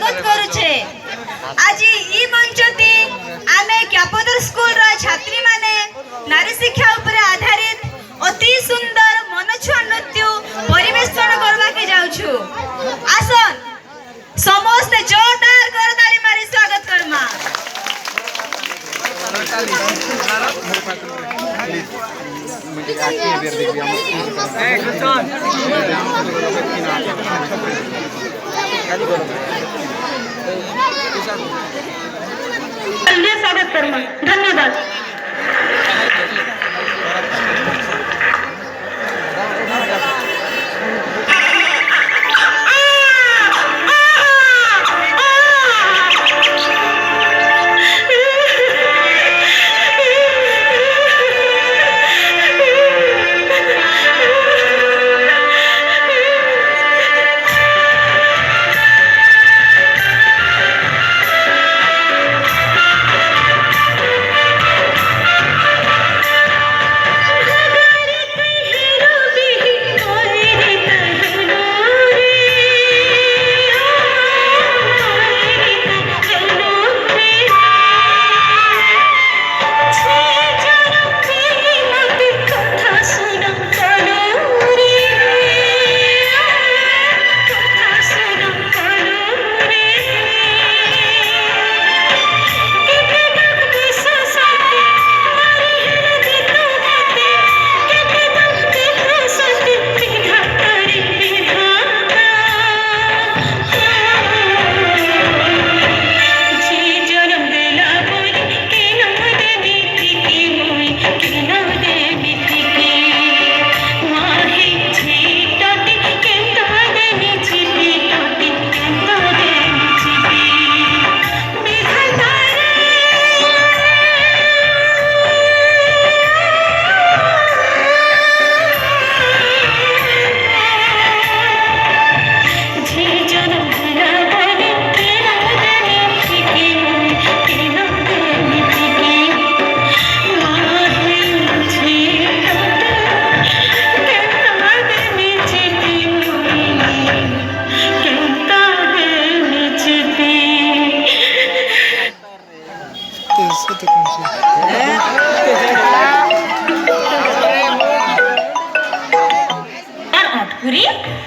स्वागत करुचे। आज ई मंचती आमे क्यापदर स्कूल रा छात्री माने नारी शिक्षा उपरे आधारित अति सुंदर मनछुआ नृत्य परिवेषण करबा के जाउछु। आसन समस्त जोरदार करताली मारी स्वागत करमा। स्वागत करमा। धन्यवाद।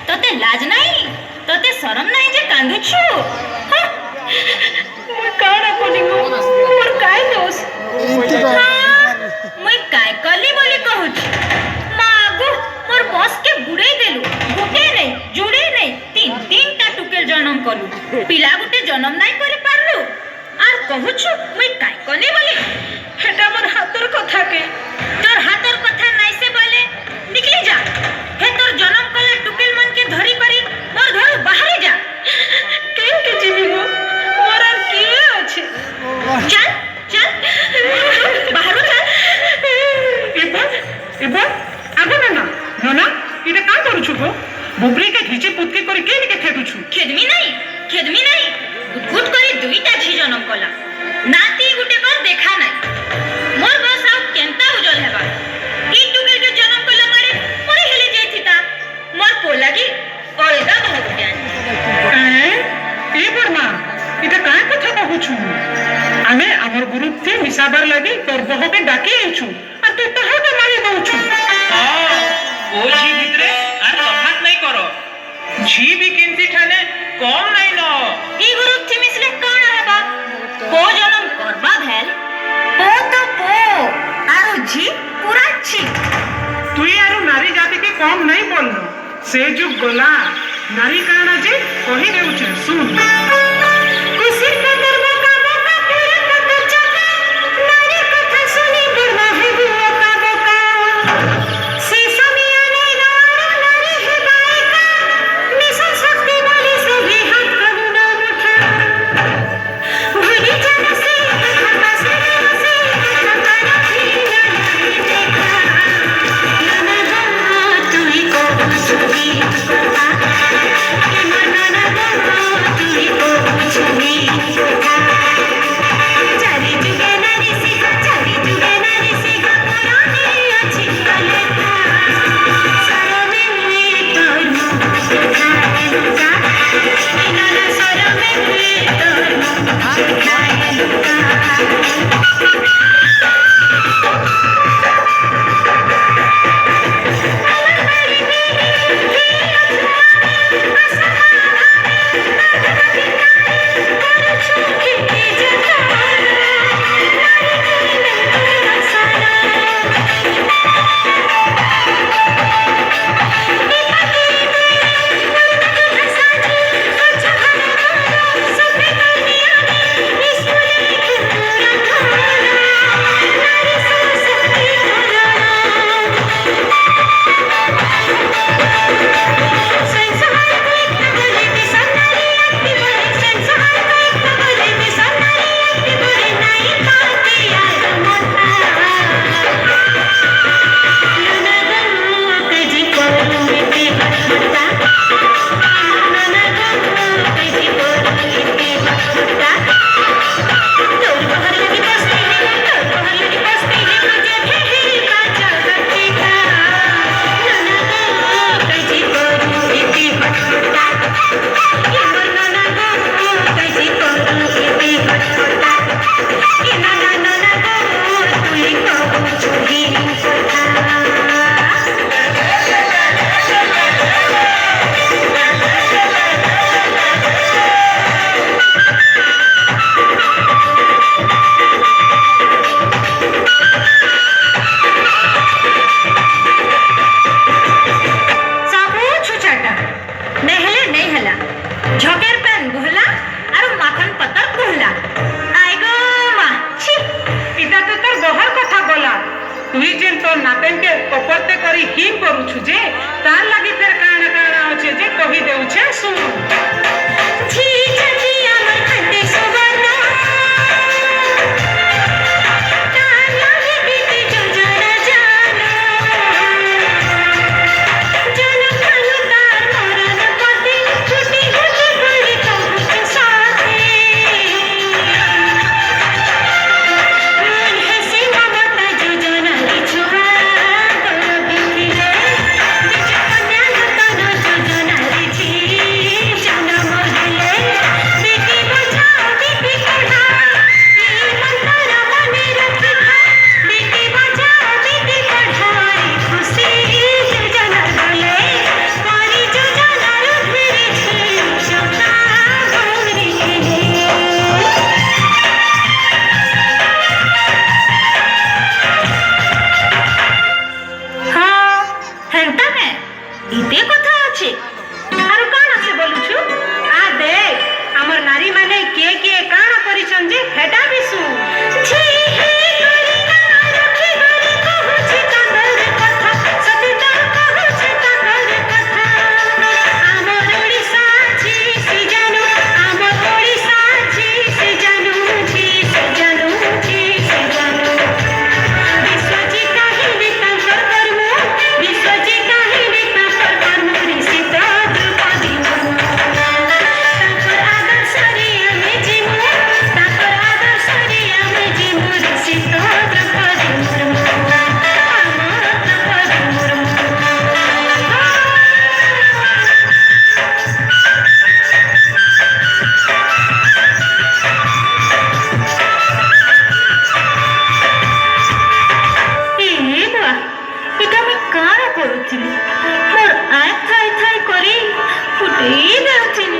तोते लाज नहीं, तोते शरम नहीं जे कांदुछु। मैं काना कोनी मोर काय दोस। मैं काय कली बोली कहूछ। मागो मोर बॉस के बुड़े देलु। गुटे नहीं, जुड़े नहीं, तीन टा टुकेल जन्म कलु। पिला गुटे जन्म नहीं करे पारलु। आर कहूछु मैं काय कली बोली। हेटा मोर हातर कथा के। तोर हातर कथा नहीं से बोले निकली जा। हे तोर जन्म कले टुकेल मन के धरी करी मोर घर बाहर जा। केन के जीवी गो मोर आर के अछि। चल चल बाहर चल। इबो आगो ना इटा का करू छु गो। बुबरी के घिचे पुतके करी केन के खेदु छु। खेदमी नहीं गुट करी दुईटा झी जन्म कला। नाती गुटे कर देखा नहीं। मोर बस आउ केनता उजल हेबा। ई टुकेल के जन्म कला मारे मोरे हेले जाइथिता। मोर पोलागी अलगा बहुत ज्ञान। ए बर्मा इटा काय कथा कहूछु। आमे हमर ग्रुप थे मिसाबर लागि तोर बहके डाके आइछु। आ तू तहा के मारे दउछु। ओ जी भितरे आर तफात नहीं करो। जी भी किंती ठाने कम नहीं न। ई ग्रुप थे मिसले काण हेबा। को जन्म करबा भेल ओ तो पो आरो जी पूरा छी। तुई आरो नारी जाति के कम नहीं बोलनो। से जुग गोला नारी काना जे कहि देउछ सुन। कुसी कदर बोका बोका तेरे कदर चका नारी कथा सुनी बर्मा है बोका बोका। से समिया नहीं नारी है बाइका मिशन शक्ति वाली सभी हाथ करुणा उठा। भूली जाना से कथा से कथा रखी देखा। तुई को सुगी শুনো ঝি ঝি আমার খাটে সুবর্ণ তার লাগে গীতি যোজনা জানো জনম ভালো তার মরণ পথে ছুটি ছুটি করে কবচ সাথে হাসি মমতা যোজনার ছোঁয়া দেখিলে কন্যা যোজনার ঝি জনম হলে বেটি বোঝাও বেটি পড়াও এই মন্ত্র মনে রাখিবা বেটি বোঝাও বেটি পড়াও খুশি যোজনার বলে করি যোজনার ফিরেছি সকা গৌরী হ্যাঁ হেনতা কে ইতে কথা আছে আর কাণ আছে বলুছু আ দেখ আমার নারী মানে কে কে কাণ করিছন যে হেটা বিসু ঝি হে করি না রখি গরি কহুছি কাঁদর কথা সতীদার কহুছি কাঁদর কথা আমার ওড়িশা ঝি সে জানু আমার ওড়িশা ঝি সে জানু ঝি সে জানু ঝি সে জানু বিশ্বজি কাহিনী তাঙ্কর কর্ম বিশ্বজি কাহিনী তাঙ্কর কর্ম ঋষিত দ্রৌপদী মুর্মু তাঙ্কর আদর্শরে আমি জিমু তাঙ্কর আদর্শরে আমি জিমু ঋষিত দ্রৌপদী মুর্মু আমার দ্রৌপদী মুর্মু ଏ ବୁଆ ଏଟା ମୁଇଁ କାଣା କରୁଥିଲି ମୋର୍ ଆଖ୍ ଥାଇ ଥାଇ କରି ଫୁଟେଇ ଦେଉଥିଲି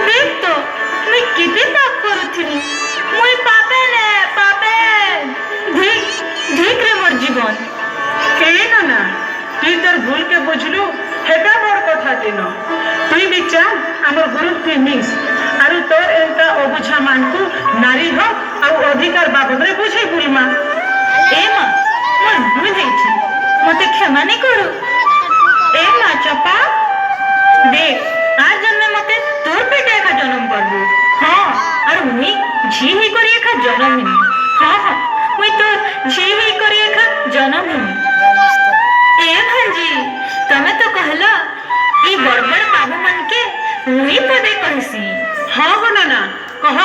ଦେଖ ତ ମୁଇଁ କେତେ ପାପ କରୁଥିଲି ମୁଇଁ ପାପେ ନେ ପାପେ ଧିକ୍ ଧିକ୍ ରେ ମୋର୍ জীবন কেন না তুই তোর ভুলকে বুঝলু হেটা বড় কথা দিন তুই বি চা আমার গ্রুপ তুই মিস আর তোর এন্তা অবুঝা মানকু নারী হক আর অধিকার বাবদরে বুঝাই বুলমা এ মা মোর ভুল হয়েছে মতে ক্ষমা নে করু এ মা চপা দেখ আর জন্মে মতে তোর পেটে একা জন্ম করবো হ্যাঁ আর মুই ঝি হি করে একা জন্ম নিমি হ্যাঁ হ্যাঁ মুই তোর ঝি হি করে একা জন্ম নিমি এ ভাঞ্জি তুমি তো কহল এই বড় বড় বাবু মনকে মুই পদে কহিসি হ না কহ